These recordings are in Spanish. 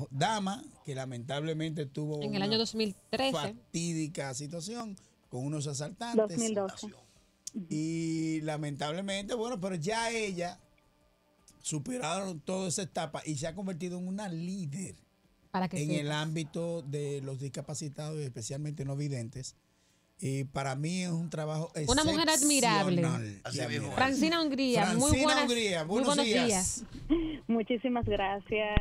dama que lamentablemente tuvo En el año una 2013. fatídica situación con unos asaltantes 2012. y lamentablemente, bueno, pero ya ella superaron toda esa etapa y se ha convertido en una líder Para que en el sepas. ámbito de los discapacitados y especialmente no videntes. Y para mí es un trabajo Una mujer admirable. excepcional. Así y mismo es. Francina Hungría, Francina Hungría, muy buenos días. Muchísimas gracias.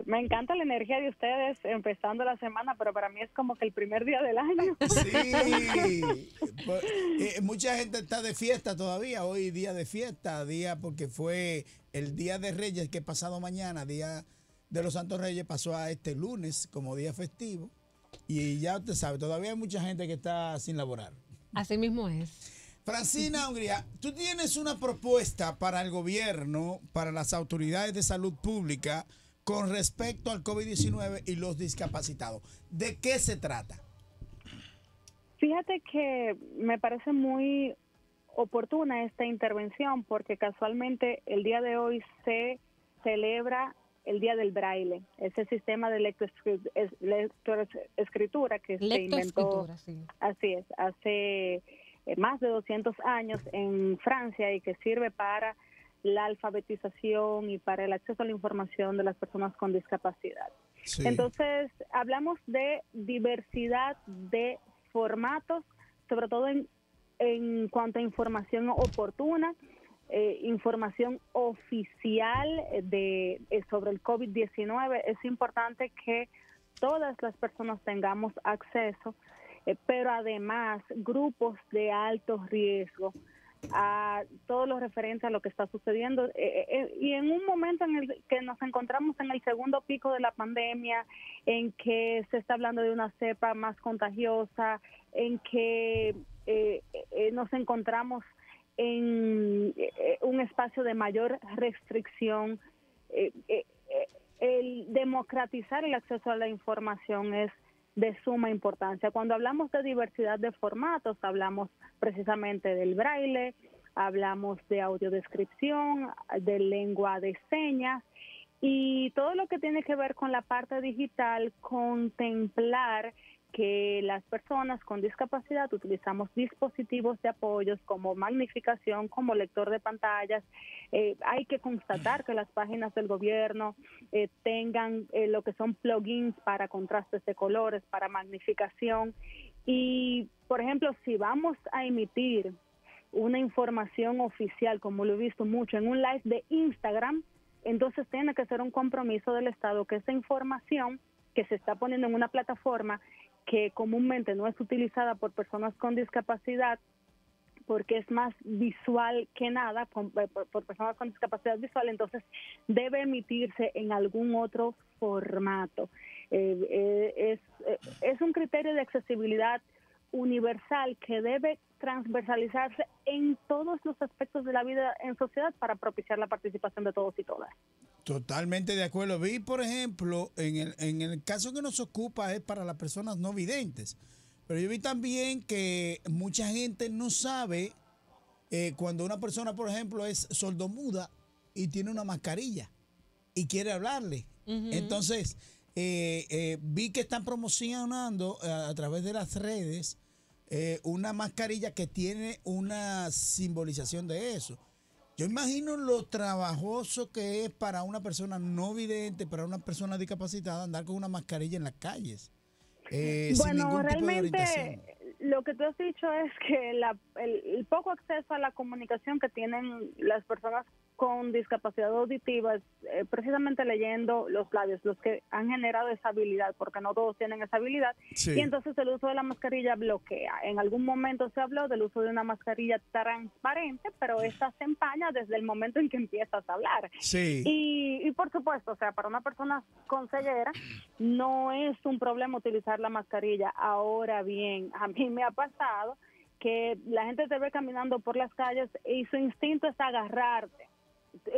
Me encanta la energía de ustedes empezando la semana, pero para mí es como que el primer día del año. Sí, pues, mucha gente está de fiesta todavía, hoy día de fiesta, día porque fue el Día de Reyes que pasado mañana, Día de los Santos Reyes, pasó a este lunes como día festivo y ya usted sabe, todavía hay mucha gente que está sin laborar. Así mismo es. Francina Hungría, tú tienes una propuesta para el gobierno, para las autoridades de salud pública con respecto al COVID-19 y los discapacitados. ¿De qué se trata? Fíjate que me parece muy oportuna esta intervención porque casualmente el día de hoy se celebra el Día del Braille, ese sistema de lectoescritura que se inventó, Lectoescritura, sí. así es, hace más de 200 años en Francia y que sirve para la alfabetización y para el acceso a la información de las personas con discapacidad. Sí. Entonces, hablamos de diversidad de formatos, sobre todo en cuanto a información oportuna, información oficial sobre el COVID-19. Es importante que todas las personas tengamos acceso, pero además grupos de alto riesgo a todo lo referente a lo que está sucediendo y en un momento en el que nos encontramos en el segundo pico de la pandemia, en que se está hablando de una cepa más contagiosa, en que nos encontramos en un espacio de mayor restricción. El democratizar el acceso a la información es de suma importancia. Cuando hablamos de diversidad de formatos, hablamos precisamente del braille, hablamos de audiodescripción, de lengua de señas y todo lo que tiene que ver con la parte digital, contemplar que las personas con discapacidad utilizamos dispositivos de apoyos como magnificación, como lector de pantallas. Hay que constatar que las páginas del gobierno tengan lo que son plugins para contrastes de colores, para magnificación. Y, por ejemplo, si vamos a emitir una información oficial, como lo he visto mucho en un live de Instagram, entonces tiene que ser un compromiso del Estado que esa información que se está poniendo en una plataforma que comúnmente no es utilizada por personas con discapacidad, porque es más visual que nada, por personas con discapacidad visual, entonces debe emitirse en algún otro formato. Es un criterio de accesibilidad universal que debe transversalizarse en todos los aspectos de la vida en sociedad para propiciar la participación de todos y todas. Totalmente de acuerdo. Vi, por ejemplo, en el caso que nos ocupa es para las personas no videntes, pero yo vi también que mucha gente no sabe cuando una persona, por ejemplo, es sordomuda y tiene una mascarilla y quiere hablarle. Entonces, vi que están promocionando a través de las redes una mascarilla que tiene una simbolización de eso. Yo imagino lo trabajoso que es para una persona no vidente, para una persona discapacitada, andar con una mascarilla en las calles, sin Bueno, ningún tipo de realmente orientación. lo que tú has dicho es que el poco acceso a la comunicación que tienen las personas con discapacidad auditiva, precisamente leyendo los labios, los que han generado esa habilidad, porque no todos tienen esa habilidad, Sí. y entonces el uso de la mascarilla bloquea. En algún momento se habló del uso de una mascarilla transparente, pero esta se empaña desde el momento en que empiezas a hablar. Sí. Y por supuesto, o sea, para una persona con ceguera no es un problema utilizar la mascarilla. Ahora bien, a mí me ha pasado que la gente te ve caminando por las calles y su instinto es agarrarte.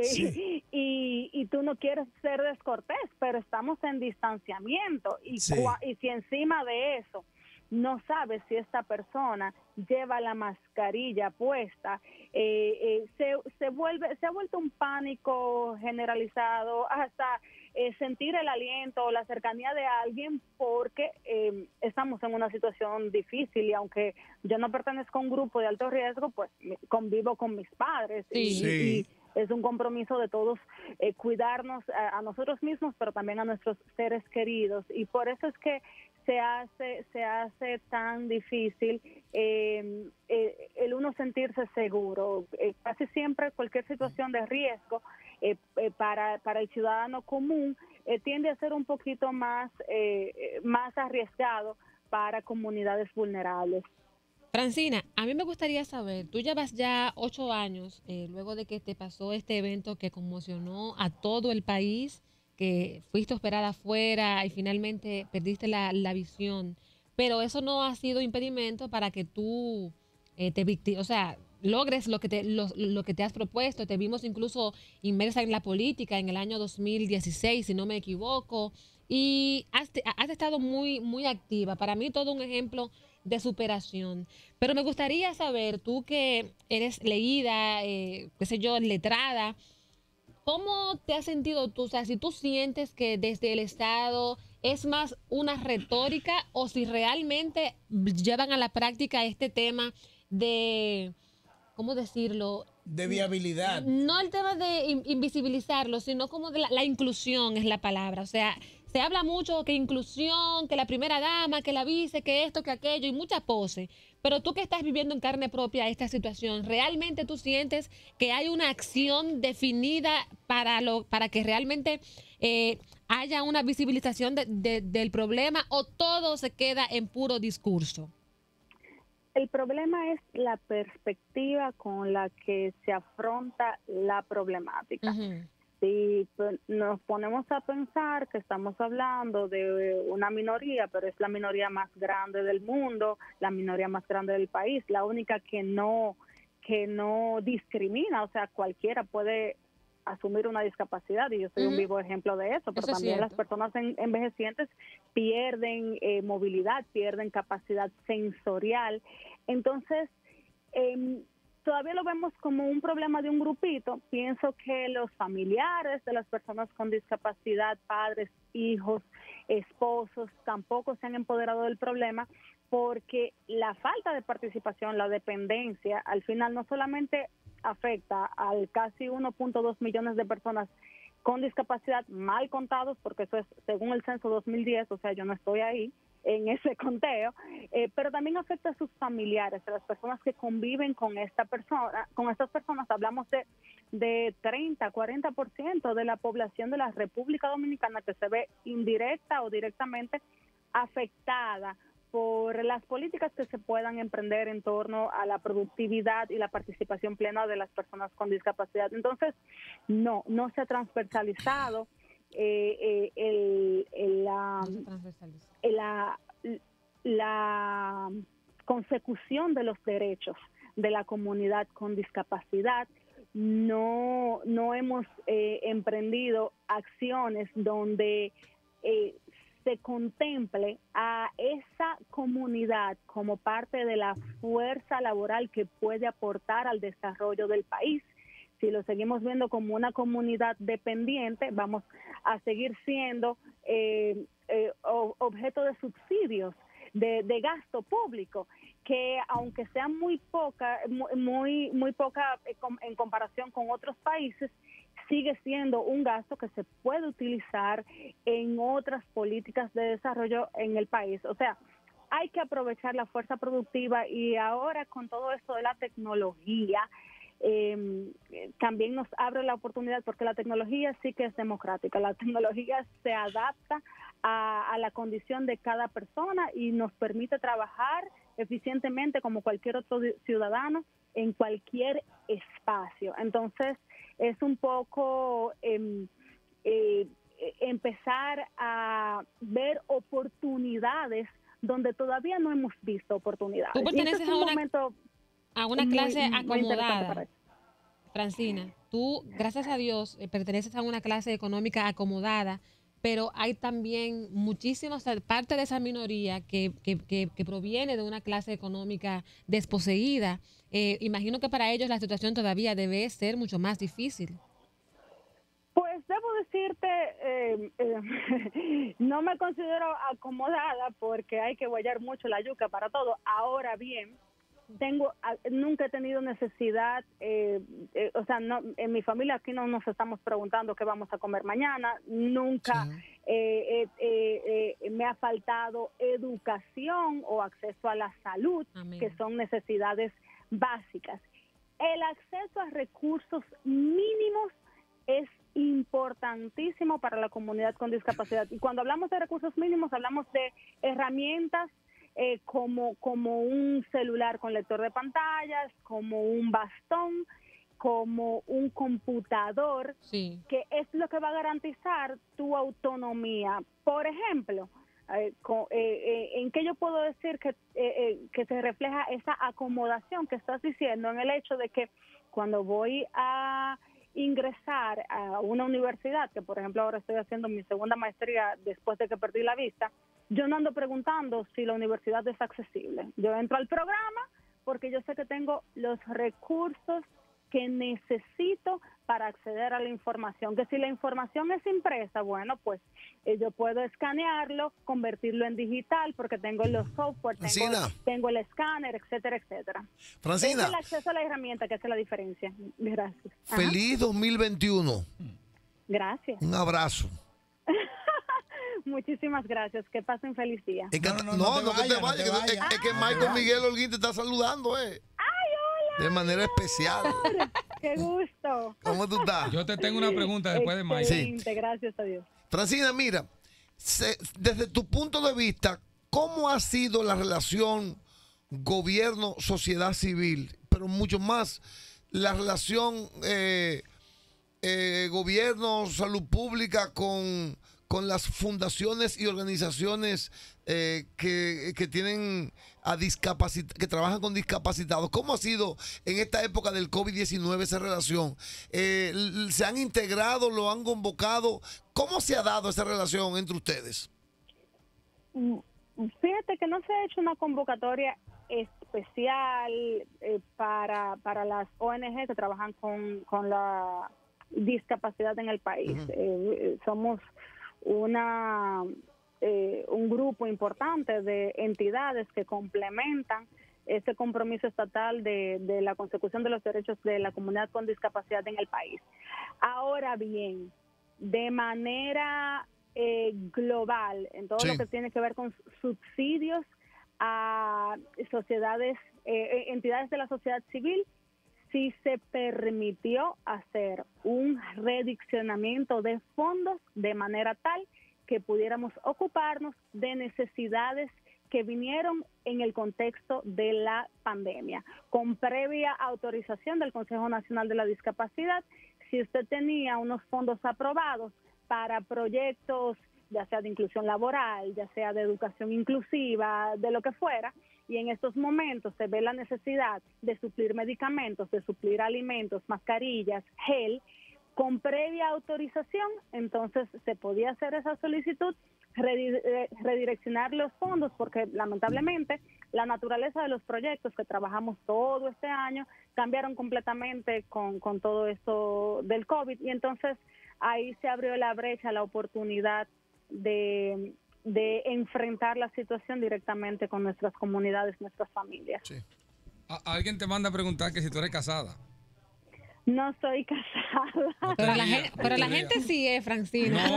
Sí. Y tú no quieres ser descortés, pero estamos en distanciamiento y, Sí. y si encima de eso no sabes si esta persona lleva la mascarilla puesta, se ha vuelto un pánico generalizado, hasta sentir el aliento o la cercanía de alguien porque estamos en una situación difícil y aunque yo no pertenezco a un grupo de alto riesgo, pues convivo con mis padres y es un compromiso de todos cuidarnos a nosotros mismos, pero también a nuestros seres queridos y por eso es que se hace tan difícil el uno sentirse seguro. Casi siempre cualquier situación de riesgo para el ciudadano común tiende a ser un poquito más arriesgado para comunidades vulnerables. Francina, a mí me gustaría saber, tú llevas ya 8 años luego de que te pasó este evento que conmocionó a todo el país, que fuiste operada afuera y finalmente perdiste la visión, pero eso no ha sido impedimento para que tú logres lo que te has propuesto. Te vimos incluso inmersa en la política en el año 2016, si no me equivoco, y has estado muy, muy activa. Para mí todo un ejemplo de superación. Pero me gustaría saber, tú que eres leída, qué sé yo, letrada, ¿cómo te has sentido tú? O sea, si tú sientes que desde el Estado es más una retórica o si realmente llevan a la práctica este tema de, ¿cómo decirlo? De viabilidad. No el tema de invisibilizarlo, sino como de la inclusión es la palabra. O sea, se habla mucho que inclusión, que la primera dama, que la vice, que esto, que aquello, y mucha pose. Pero tú que estás viviendo en carne propia esta situación, ¿realmente tú sientes que hay una acción definida para que realmente haya una visibilización del problema o todo se queda en puro discurso? El problema es la perspectiva con la que se afronta la problemática. Uh-huh. Si nos ponemos a pensar que estamos hablando de una minoría, pero es la minoría más grande del mundo, la minoría más grande del país, la única que no discrimina, o sea, cualquiera puede asumir una discapacidad y yo soy un vivo ejemplo de eso, pero también las personas envejecientes pierden movilidad, pierden capacidad sensorial. Entonces, todavía lo vemos como un problema de un grupito. Pienso que los familiares de las personas con discapacidad, padres, hijos, esposos, tampoco se han empoderado del problema porque la falta de participación, la dependencia, al final no solamente afecta al casi 1.2 millones de personas con discapacidad mal contados, porque eso es según el censo 2010, o sea, yo no estoy ahí en ese conteo, pero también afecta a sus familiares, a las personas que conviven con estas personas. Hablamos de 30, 40% de la población de la República Dominicana que se ve indirecta o directamente afectada por las políticas que se puedan emprender en torno a la productividad y la participación plena de las personas con discapacidad. Entonces, no se ha transversalizado la consecución de los derechos de la comunidad con discapacidad. No hemos emprendido acciones donde se contemple a esa comunidad como parte de la fuerza laboral que puede aportar al desarrollo del país. Si lo seguimos viendo como una comunidad dependiente, vamos a seguir siendo objeto de subsidios, de gasto público, que aunque sea muy poca en comparación con otros países, sigue siendo un gasto que se puede utilizar en otras políticas de desarrollo en el país. O sea, hay que aprovechar la fuerza productiva y ahora con todo esto de la tecnología, también nos abre la oportunidad porque la tecnología sí que es democrática. La tecnología se adapta a la condición de cada persona y nos permite trabajar eficientemente como cualquier otro ciudadano en cualquier espacio. Entonces, es un poco empezar a ver oportunidades donde todavía no hemos visto oportunidades. Tú perteneces a una clase acomodada, Francina. Tú, gracias a Dios, perteneces a una clase económica acomodada, pero hay también muchísimas, parte de esa minoría que proviene de una clase económica desposeída. Imagino que para ellos la situación todavía debe ser mucho más difícil. Pues debo decirte, no me considero acomodada porque hay que guayar mucho la yuca para todo. Ahora bien, nunca he tenido necesidad, o sea, no, en mi familia aquí no nos estamos preguntando qué vamos a comer mañana, nunca me ha faltado educación o acceso a la salud, Amén. que son necesidades básicas. El acceso a recursos mínimos es importantísimo para la comunidad con discapacidad. Y cuando hablamos de recursos mínimos, hablamos de herramientas como un celular con lector de pantallas, como un bastón, como un computador, Sí. que es lo que va a garantizar tu autonomía. Por ejemplo, ¿en qué yo puedo decir que se refleja esa acomodación que estás diciendo? En el hecho de que cuando voy a ingresar a una universidad, que por ejemplo ahora estoy haciendo mi segunda maestría después de que perdí la vista, yo no ando preguntando si la universidad es accesible. Yo entro al programa porque yo sé que tengo los recursos que necesito para acceder a la información. Que si la información es impresa, bueno, pues yo puedo escanearlo, convertirlo en digital porque tengo los software, tengo el escáner, etcétera, etcétera. Francina. Es el acceso a la herramienta que hace la diferencia. Gracias. Feliz 2021. Gracias. Un abrazo. Muchísimas gracias. Que pasen feliz día. No que te vayas. Es que Michael Miguel Holguín te está saludando, ¡Ay, hola! de manera especial. ¡Qué gusto! ¿Cómo tú estás? Yo te tengo una pregunta después de Mike. Excelente, gracias a Dios. Francina, mira, desde tu punto de vista, ¿cómo ha sido la relación gobierno-sociedad civil? Pero mucho más, la relación gobierno-salud pública con las fundaciones y organizaciones que tienen que trabajan con discapacitados. ¿Cómo ha sido en esta época del COVID-19 esa relación? ¿Se han integrado, lo han convocado? ¿Cómo se ha dado esa relación entre ustedes? Fíjate que no se ha hecho una convocatoria especial para las ONG que trabajan con la discapacidad en el país. Somos un grupo importante de entidades que complementan ese compromiso estatal de la consecución de los derechos de la comunidad con discapacidad en el país. Ahora bien, de manera global, en todo lo que tiene que ver con subsidios a sociedades, entidades de la sociedad civil, sí se permitió hacer un redireccionamiento de fondos de manera tal que pudiéramos ocuparnos de necesidades que vinieron en el contexto de la pandemia, con previa autorización del Consejo Nacional de la Discapacidad. Si usted tenía unos fondos aprobados para proyectos, ya sea de inclusión laboral, ya sea de educación inclusiva, de lo que fuera, y en estos momentos se ve la necesidad de suplir medicamentos, de suplir alimentos, mascarillas, gel, con previa autorización, entonces se podía hacer esa solicitud, redireccionar los fondos, porque lamentablemente la naturaleza de los proyectos que trabajamos todo este año cambiaron completamente con todo esto del COVID, y entonces ahí se abrió la brecha, la oportunidad de enfrentar la situación directamente con nuestras comunidades, nuestras familias. Sí. Alguien te manda a preguntar que si tú eres casada. No soy casada. Pero la gente sí es, Francina. No,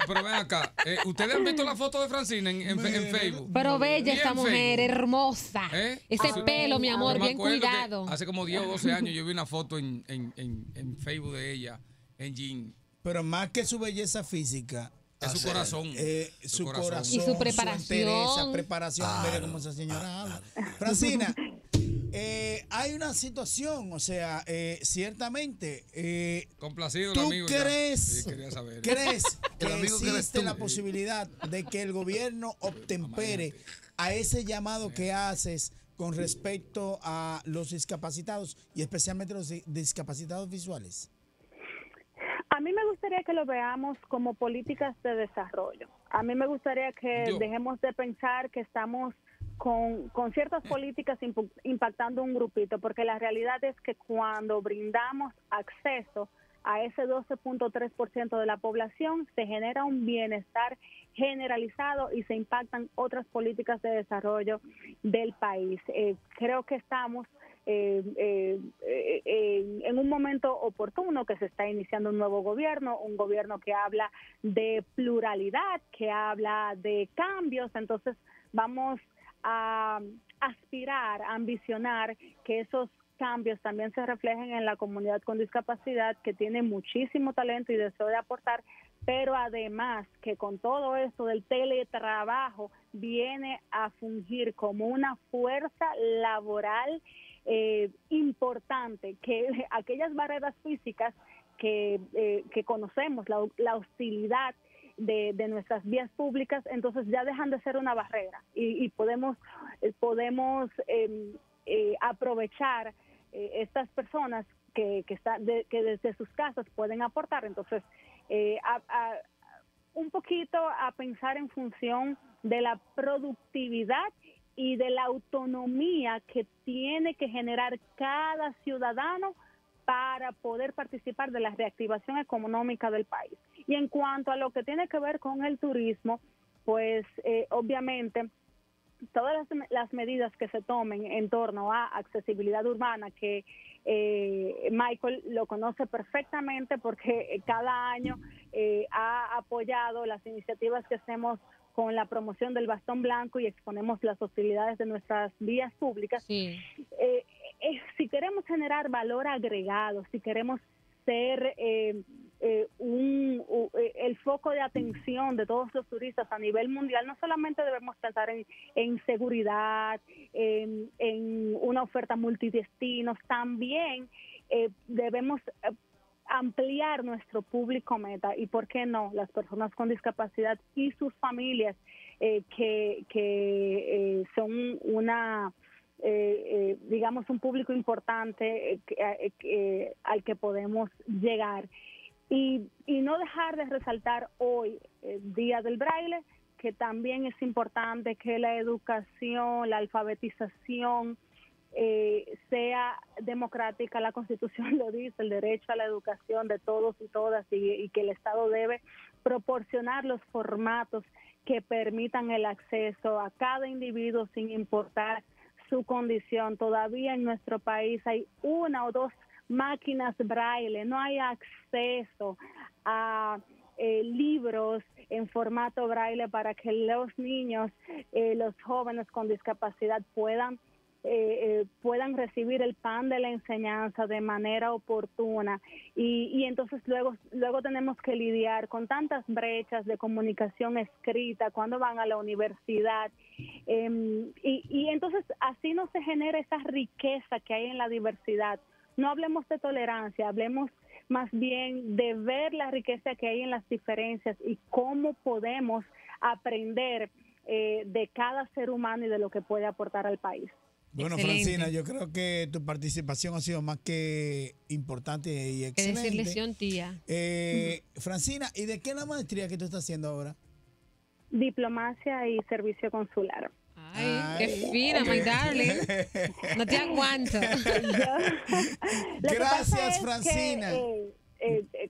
pero ven acá. ¿Ustedes han visto la foto de Francina en Facebook? Pero bella Bien esta mujer, Facebook. hermosa. Ese pelo, mi amor, Yo me bien acuerdo que cuidado. hace como 10 o 12 años yo vi una foto en Facebook de ella, en jean. Pero más que su belleza física, es su corazón. Su corazón. Y su preparación. Su entereza, preparación. Mire cómo esa señora habla. Francina, hay una situación, o sea, ciertamente. Complacido el ¿Tú amigo. crees, quería saber. crees que El amigo que eres existe tú. la posibilidad de que el gobierno obtempere a ese llamado que haces con respecto a los discapacitados y especialmente los discapacitados visuales? A mí me gustaría que lo veamos como políticas de desarrollo. A mí me gustaría que dejemos de pensar que estamos con ciertas políticas impactando un grupito, porque la realidad es que cuando brindamos acceso a ese 12.3% de la población, se genera un bienestar generalizado y se impactan otras políticas de desarrollo del país. Creo que estamos en un momento oportuno, que se está iniciando un nuevo gobierno, un gobierno que habla de pluralidad, que habla de cambios. Entonces vamos a aspirar, a ambicionar que esos cambios también se reflejen en la comunidad con discapacidad, que tiene muchísimo talento y deseo de aportar, pero además que con todo esto del teletrabajo viene a fungir como una fuerza laboral importante, que aquellas barreras físicas que conocemos, la hostilidad de nuestras vías públicas, entonces ya dejan de ser una barrera y podemos aprovechar estas personas que desde sus casas pueden aportar. Entonces, un poquito a pensar en función de la productividad y de la autonomía que tiene que generar cada ciudadano para poder participar de la reactivación económica del país. Y en cuanto a lo que tiene que ver con el turismo, pues obviamente todas las medidas que se tomen en torno a accesibilidad urbana, que Michael lo conoce perfectamente porque cada año ha apoyado las iniciativas que hacemos con la promoción del bastón blanco y exponemos las hostilidades de nuestras vías públicas. Sí. Si queremos generar valor agregado, si queremos ser el foco de atención de todos los turistas a nivel mundial, no solamente debemos pensar en seguridad, en una oferta multidestinos, también debemos ampliar nuestro público meta y, ¿por qué no?, las personas con discapacidad y sus familias que son digamos, un público importante al que podemos llegar. Y no dejar de resaltar hoy, Día del Braille, que también es importante que la educación, la alfabetización sea democrática. La Constitución lo dice, el derecho a la educación de todos y todas, y que el Estado debe proporcionar los formatos que permitan el acceso a cada individuo sin importar su condición. Todavía en nuestro país hay una o dos máquinas braille, no hay acceso a libros en formato braille para que los niños, los jóvenes con discapacidad puedan recibir el pan de la enseñanza de manera oportuna, y entonces luego tenemos que lidiar con tantas brechas de comunicación escrita cuando van a la universidad, y entonces así no se genera esa riqueza que hay en la diversidad. No hablemos de tolerancia, hablemos más bien de ver la riqueza que hay en las diferencias y cómo podemos aprender de cada ser humano y de lo que puede aportar al país. Bueno, Excelente. Francina, yo creo que tu participación ha sido más que importante y Que excelente. decirle sí a un tía. Francina, ¿y de qué es la maestría que tú estás haciendo ahora? Diplomacia y servicio consular. Ay, qué fina, my darling. No te aguanto. Lo que pasa Gracias, es Francina. que,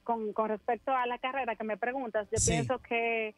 con respecto a la carrera que me preguntas, yo Sí. pienso que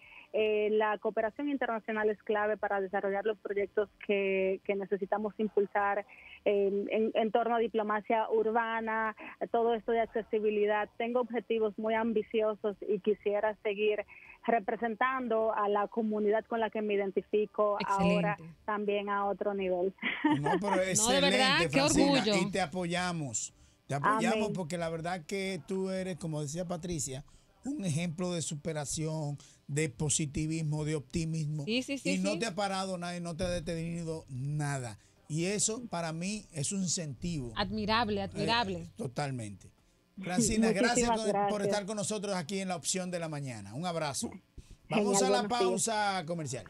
la cooperación internacional es clave para desarrollar los proyectos que necesitamos impulsar en torno a diplomacia urbana, todo esto de accesibilidad. Tengo objetivos muy ambiciosos y quisiera seguir representando a la comunidad con la que me identifico. Excelente. Ahora también a otro nivel. No, pero excelente, verdad, qué Francina, orgullo. y te apoyamos. Te apoyamos Amén. porque la verdad que tú eres, como decía Patricia, un ejemplo de superación, de positivismo, de optimismo. Sí, sí, sí, y no sí. te ha parado nada y no te ha detenido nada. Y eso para mí es un incentivo. Admirable, admirable. Totalmente. Francina, gracias Muchísimas por gracias. estar con nosotros aquí en la opción de la mañana. Un abrazo. Vamos Genial, a la buenos días. pausa comercial.